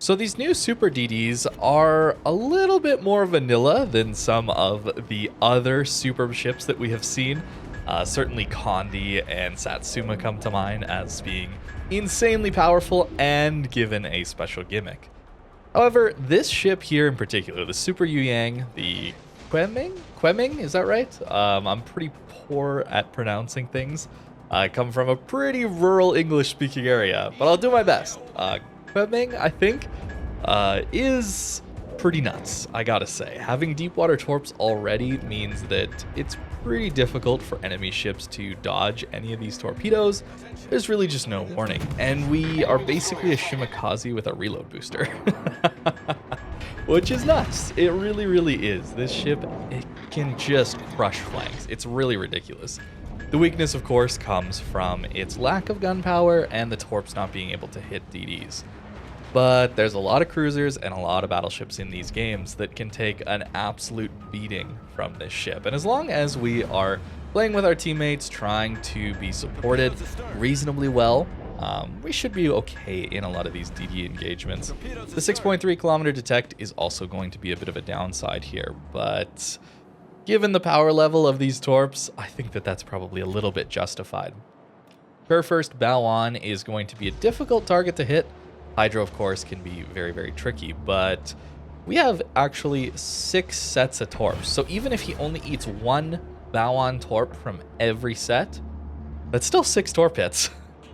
So these new Super DDs are a little bit more vanilla than some of the other super ships that we have seen. Certainly Condi and Satsuma come to mind as being insanely powerful and given a special gimmick. However, this ship here in particular, the Super Yueyang, the Kunming, is that right? I'm pretty poor at pronouncing things. I come from a pretty rural English-speaking area, but I'll do my best. Kunming, I think, is pretty nuts, I gotta say. Having Deepwater torps already means that it's pretty difficult for enemy ships to dodge any of these torpedoes. There's really just no warning, and we are basically a Shimakaze with a reload booster. Which is nuts. It really, really is. This ship, it can just crush flanks. It's really ridiculous. The weakness, of course, comes from its lack of gunpowder and the torps not being able to hit DDs. But there's a lot of cruisers and a lot of battleships in these games that can take an absolute beating from this ship. And as long as we are playing with our teammates, trying to be supported reasonably well, we should be okay in a lot of these DD engagements. The 6.3 kilometer detect is also going to be a bit of a downside here, but given the power level of these torps, I think that that's probably a little bit justified. Her first bow on is going to be a difficult target to hit. Hydro, of course, can be very, very tricky, but we have actually 6 sets of torps. So even if he only eats 1 bow-on torp from every set, that's still 6 torp hits.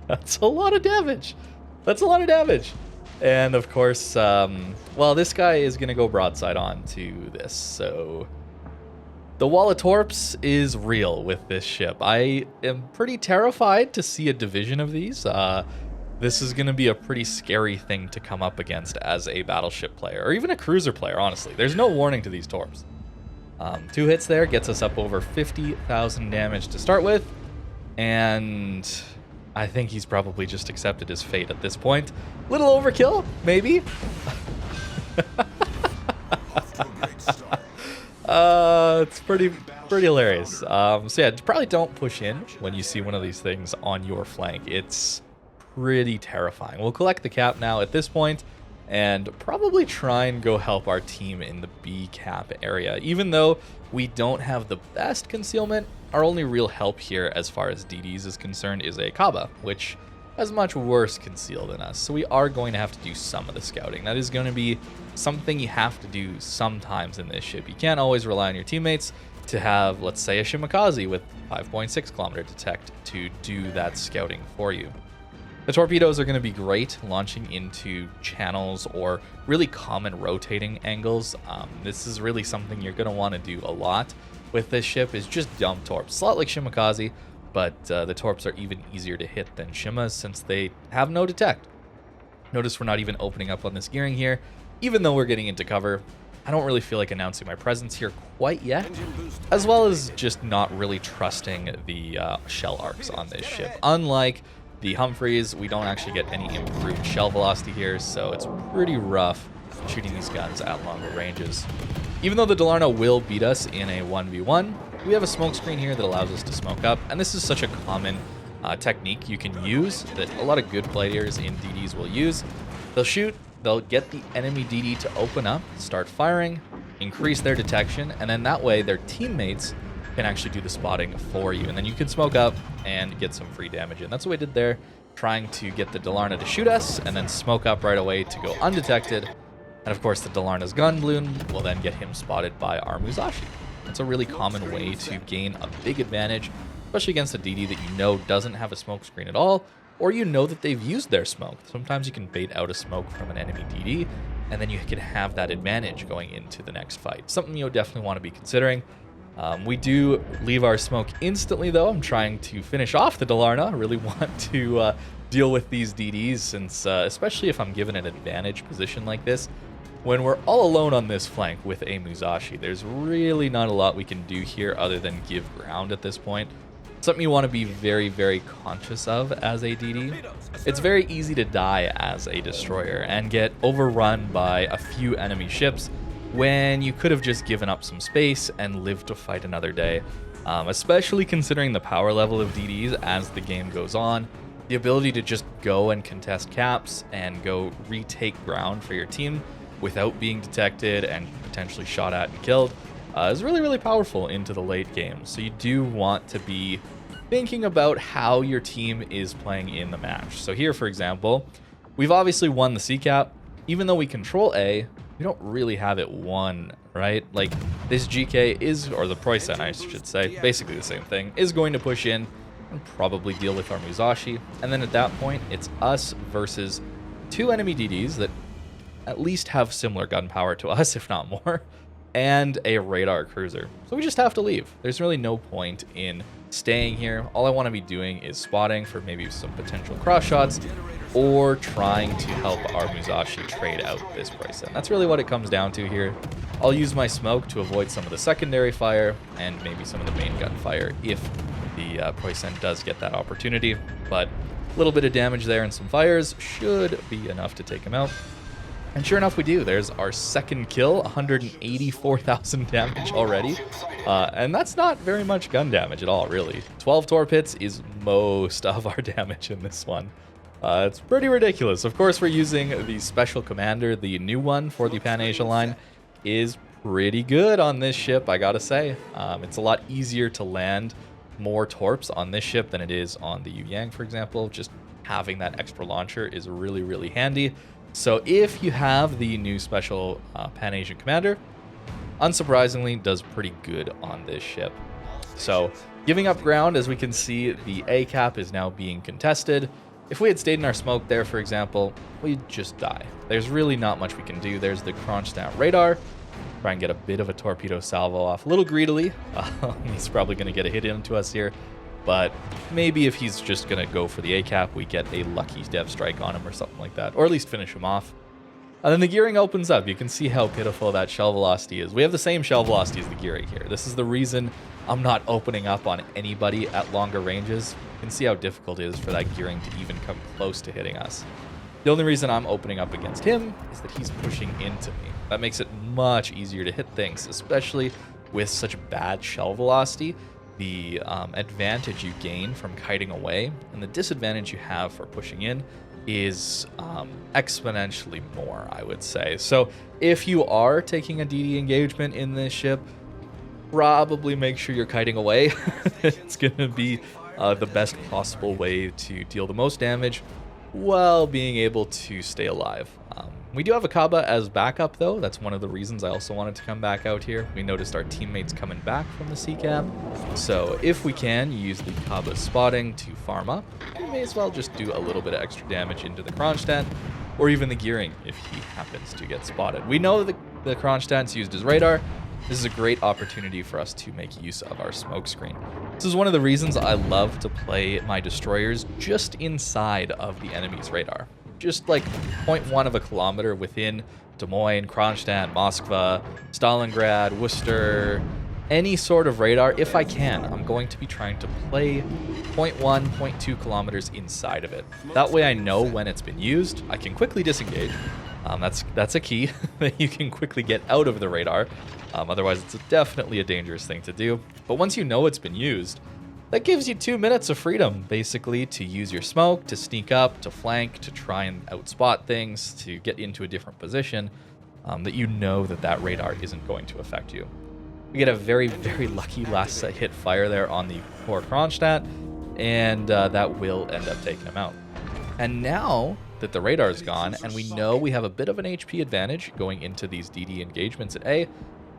That's a lot of damage. That's a lot of damage. And of course, well, this guy is going to go broadside on to this. So the wall of torps is real with this ship. I am pretty terrified to see a division of these. This is going to be a pretty scary thing to come up against as a battleship player, or even a cruiser player, honestly. There's no warning to these torps. 2 hits there gets us up over 50,000 damage to start with, and I think he's probably just accepted his fate at this point. Little overkill, maybe? It's pretty hilarious. So yeah, probably don't push in when you see one of these things on your flank. It's pretty terrifying. We'll collect the cap now at this point and probably try and go help our team in the B cap area. Even though we don't have the best concealment, our only real help here as far as DDs is concerned is a Kaba, which has much worse conceal than us. So we are going to have to do some of the scouting. That is going to be something you have to do sometimes in this ship. You can't always rely on your teammates to have, let's say, a Shimakaze with 5.6 kilometer detect to do that scouting for you. The torpedoes are going to be great launching into channels or really common rotating angles. This is really something you're going to want to do a lot with this ship, is just dump torps. It's a lot like Shimakaze, but the torps are even easier to hit than Shimas since they have no detect. Notice we're not even opening up on this gearing here, even though we're getting into cover. I don't really feel like announcing my presence here quite yet, as well as just not really trusting the shell arcs on this ship. Unlike the Humphreys, we don't actually get any improved shell velocity here, so it's pretty rough shooting these guns at longer ranges. Even though the Delarno will beat us in a 1v1, we have a smoke screen here that allows us to smoke up, and this is such a common technique you can use that a lot of good players in DDs will use. They'll shoot, they'll get the enemy DD to open up, start firing, increase their detection, and then that way their teammates can actually do the spotting for you, and then you can smoke up and get some free damage in. That's what we did there, trying to get the Delarna to shoot us and then smoke up right away to go undetected. And of course the Delarna's gun balloon will then get him spotted by our Musashi. That's a really common way to gain a big advantage, especially against a DD that you know doesn't have a smoke screen at all, or you know that they've used their smoke. Sometimes you can bait out a smoke from an enemy DD, and then you can have that advantage going into the next fight. Something you'll definitely want to be considering. We do leave our smoke instantly, though. I'm trying to finish off the Delarna. I really want to deal with these DDs, since especially if I'm given an advantage position like this, when we're all alone on this flank with a Musashi, there's really not a lot we can do here other than give ground at this point. Something you want to be very, very conscious of as a DD. It's very easy to die as a destroyer and get overrun by a few enemy ships when you could have just given up some space and lived to fight another day. Especially considering the power level of DDs as the game goes on. the ability to just go and contest caps and go retake ground for your team without being detected and potentially shot at and killed is really, really powerful into the late game. So you do want to be thinking about how your team is playing in the match. So here, for example, we've obviously won the C cap. Even though we control A, we don't really have it won, right? Like, this GK is, or the Poison, I should say, basically the same thing, is going to push in and probably deal with our Musashi. And then at that point, it's us versus 2 enemy DDs that at least have similar gun power to us, if not more, and a radar cruiser. So we just have to leave. There's really no point in staying here. All I want to be doing is spotting for maybe some potential cross shots or trying to help our Musashi trade out this Poison. That's really what it comes down to here. I'll use my smoke to avoid some of the secondary fire and maybe some of the main gun fire if the Poison does get that opportunity. But a little bit of damage there and some fires should be enough to take him out. And sure enough, we do. There's our second kill, 184,000 damage already. And that's not very much gun damage at all, really. 12 torpedoes is most of our damage in this one. It's pretty ridiculous. Of course, we're using the Special Commander. The new one for the Pan-Asia line is pretty good on this ship, I gotta say. It's a lot easier to land more torps on this ship than it is on the Yueyang, for example. Just having that extra launcher is really, really handy. So if you have the new Special Pan-Asian Commander, unsurprisingly, does pretty good on this ship. So giving up ground, as we can see, the A cap is now being contested. If we had stayed in our smoke there, for example, we'd just die. There's really not much we can do. There's the Kronstadt radar. Try and get a bit of a torpedo salvo off a little greedily. He's probably going to get a hit into us here. But maybe if he's just going to go for the A cap, we get a lucky dev strike on him or something like that. Or at least finish him off. And then the gearing opens up. You can see how pitiful that shell velocity is. We have the same shell velocity as the gearing here. This is the reason I'm not opening up on anybody at longer ranges. You can see how difficult it is for that gearing to even come close to hitting us. The only reason I'm opening up against him is that he's pushing into me. That makes it much easier to hit things, especially with such bad shell velocity. The advantage you gain from kiting away and the disadvantage you have for pushing in is exponentially more, I would say. So if you are taking a DD engagement in this ship, probably make sure you're kiting away. It's going to be the best possible way to deal the most damage while being able to stay alive. We do have a Kaba as backup, though. That's one of the reasons I also wanted to come back out here. We noticed our teammates coming back from the CCAM. So if we can use the Kaba's spotting to farm up, we may as well just do a little bit of extra damage into the Kronstadt, or even the gearing if he happens to get spotted. We know that the Kronstadt's used as radar. This is a great opportunity for us to make use of our smoke screen. This is one of the reasons I love to play my destroyers just inside of the enemy's radar. Just like 0.1 of a kilometer within Des Moines, Kronstadt, Moskva, Stalingrad, Worcester, any sort of radar. If I can, I'm going to be trying to play 0.1, 0.2 kilometers inside of it. That way I know when it's been used. I can quickly disengage. That's a key that you can quickly get out of the radar. Otherwise, it's definitely a dangerous thing to do. But once you know it's been used, that gives you 2 minutes of freedom, basically, to use your smoke, to sneak up, to flank, to try and outspot things, to get into a different position that you know that radar isn't going to affect you. We get a very, very lucky last hit fire there on the poor Kronstadt, and that will end up taking him out. And now that the radar is gone, and we know we have a bit of an HP advantage going into these DD engagements at A,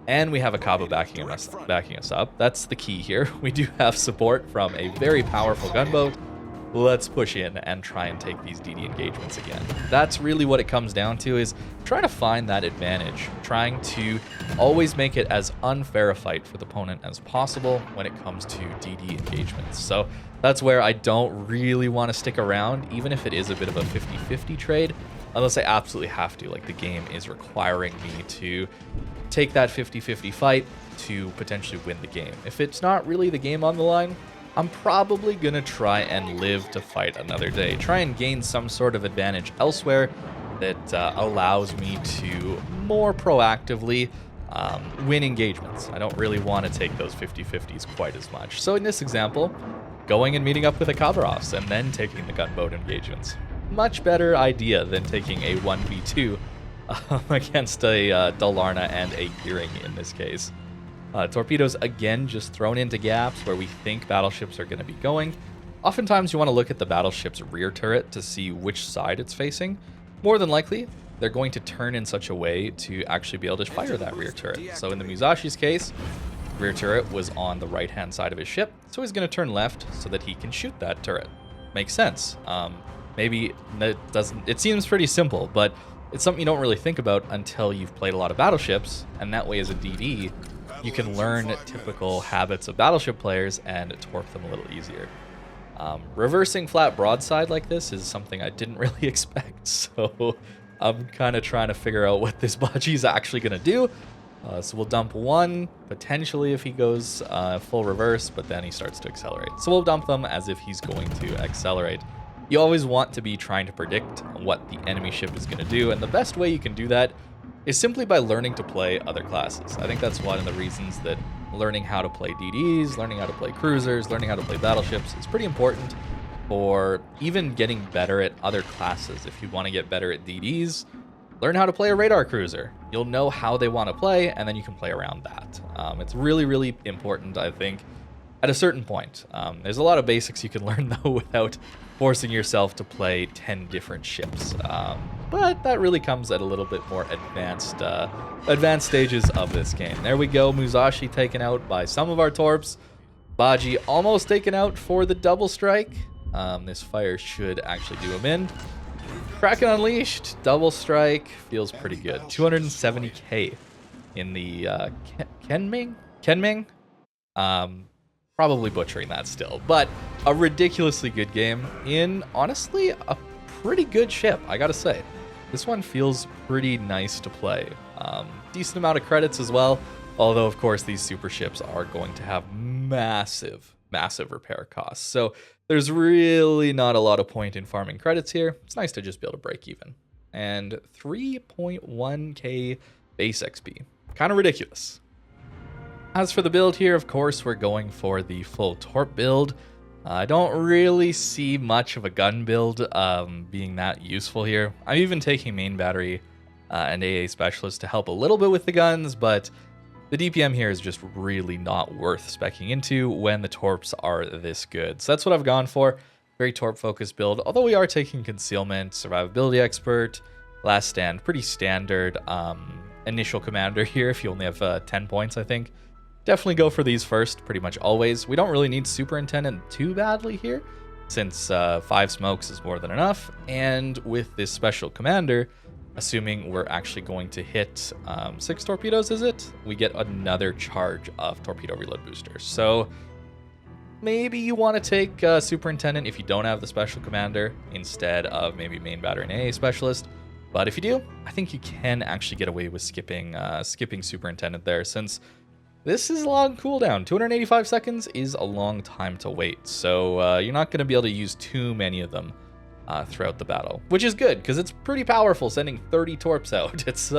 and we have a Kaba backing us up. That's the key here. We do have support from a very powerful gunboat. Let's push in and try and take these DD engagements again. That's really what it comes down to, is trying to find that advantage, trying to always make it as unfair a fight for the opponent as possible when it comes to DD engagements. So that's where I don't really want to stick around, even if it is a bit of a 50-50 trade, unless I absolutely have to. Like, the game is requiring me to take that 50-50 fight to potentially win the game. If it's not really the game on the line, I'm probably gonna try and live to fight another day. Try and gain some sort of advantage elsewhere that allows me to more proactively win engagements. I don't really want to take those 50-50s quite as much. So in this example, going and meeting up with the Khabarovs and then taking the gunboat engagements. Much better idea than taking a 1v2 against a Dalarna and a Gearing in this case. Torpedoes, again, just thrown into gaps where we think battleships are going to be going. Oftentimes, you want to look at the battleship's rear turret to see which side it's facing. More than likely, they're going to turn in such a way to actually be able to fire that rear turret. So in the Musashi's case, rear turret was on the right-hand side of his ship, so he's going to turn left so that he can shoot that turret. Makes sense. Maybe it doesn't. It seems pretty simple, but it's something you don't really think about until you've played a lot of battleships, and that way as a DD, you can learn typical habits of battleship players and torque them a little easier. Reversing flat broadside like this is something I didn't really expect, so I'm kind of trying to figure out what this Baji is actually going to do. So we'll dump one, potentially if he goes full reverse, but then he starts to accelerate. So we'll dump them as if he's going to accelerate. You always want to be trying to predict what the enemy ship is going to do, and the best way you can do that is simply by learning to play other classes. I think that's one of the reasons that learning how to play DDs, learning how to play cruisers, learning how to play battleships is pretty important for even getting better at other classes. If you want to get better at DDs, learn how to play a radar cruiser. You'll know how they want to play, and then you can play around that. It's really, really important, I think, at a certain point. There's a lot of basics you can learn, though, without forcing yourself to play 10 different ships. But that really comes at a little bit more advanced stages of this game. There we go, Musashi taken out by some of our torps. Baji almost taken out for the double strike. This fire should actually do him in. Kraken unleashed, double strike, feels pretty good. 270k in the Kunming? Probably butchering that still, but a ridiculously good game in, honestly, a pretty good ship, I gotta say. This one feels pretty nice to play. Decent amount of credits as well, although of course these super ships are going to have massive repair costs. So there's really not a lot of point in farming credits here. It's nice to just be able to break even. And 3.1k base XP, kind of ridiculous. As for the build here, of course, we're going for the full torp build. I don't really see much of a gun build being that useful here. I'm even taking main battery and AA specialist to help a little bit with the guns, but the DPM here is just really not worth speccing into when the torps are this good. So that's what I've gone for. Very torp focused build, although we are taking concealment, survivability expert, last stand, pretty standard initial commander here if you only have 10 points, I think. Definitely go for these first, pretty much always. We don't really need superintendent too badly here, since 5 smokes is more than enough. And with this special commander, assuming we're actually going to hit 6 torpedoes, is it? We get another charge of torpedo reload boosters. So maybe you want to take superintendent if you don't have the special commander, instead of maybe main battery and AA specialist. But if you do, I think you can actually get away with skipping superintendent there, since this is a long cooldown. 285 seconds is a long time to wait, so you're not going to be able to use too many of them throughout the battle, which is good because it's pretty powerful sending 30 torps out. It's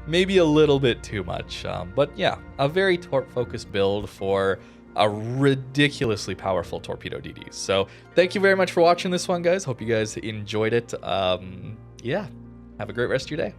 maybe a little bit too much, but yeah, a very torp-focused build for a ridiculously powerful torpedo DD. So thank you very much for watching this one, guys. Hope you guys enjoyed it. Yeah, have a great rest of your day.